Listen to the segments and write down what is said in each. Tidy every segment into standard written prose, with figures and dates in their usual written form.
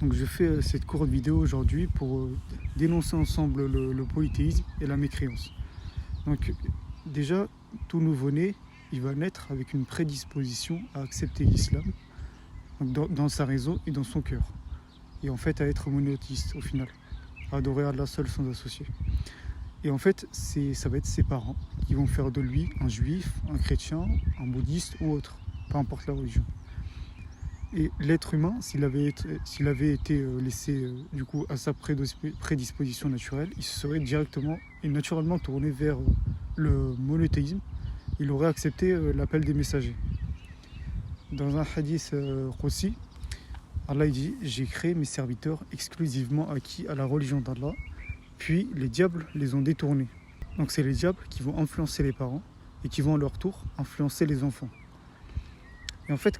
Donc je fais cette courte vidéo aujourd'hui pour dénoncer ensemble le polythéisme et la mécréance. Donc déjà, tout nouveau-né, il va naître avec une prédisposition à accepter l'islam, donc dans sa raison et dans son cœur. Et en fait à être monothéiste au final, à adorer Allah seul sans associé. Et en fait, ça va être ses parents qui vont faire de lui un juif, un chrétien, un bouddhiste ou autre, peu importe la religion. Et l'être humain, s'il avait été laissé du coup à sa prédisposition naturelle, il se serait directement et naturellement tourné vers le monothéisme. Il aurait accepté l'appel des messagers. Dans un hadith Qudsi, Allah dit « J'ai créé mes serviteurs exclusivement acquis à la religion d'Allah, puis les diables les ont détournés. » Donc c'est les diables qui vont influencer les parents et qui vont à leur tour influencer les enfants. Et en fait,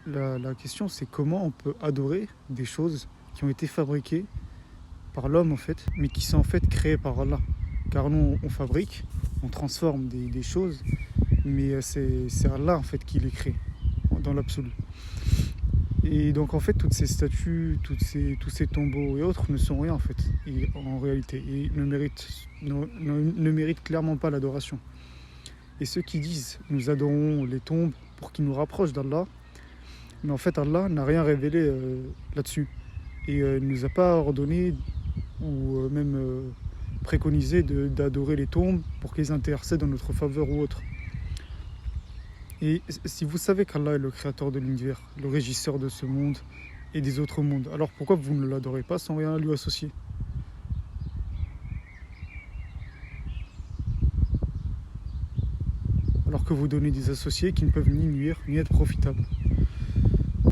la question c'est comment on peut adorer des choses qui ont été fabriquées par l'homme en fait, mais qui sont en fait créées par Allah. Car nous on fabrique, on transforme des choses, mais c'est Allah en fait qui les crée dans l'absolu. Et donc en fait toutes ces statues, tous ces tombeaux et autres ne sont rien en fait, en réalité, et ne méritent clairement pas l'adoration. Et ceux qui disent nous adorons les tombes pour qu'ils nous rapprochent d'Allah, mais en fait Allah n'a rien révélé là-dessus. Et il ne nous a pas ordonné ou même préconisé d'adorer les tombes pour qu'ils intercèdent en notre faveur ou autre. Et si vous savez qu'Allah est le créateur de l'univers, le régisseur de ce monde et des autres mondes, alors pourquoi vous ne l'adorez pas sans rien lui associer ? Alors que vous donnez des associés qui ne peuvent ni nuire ni être profitables.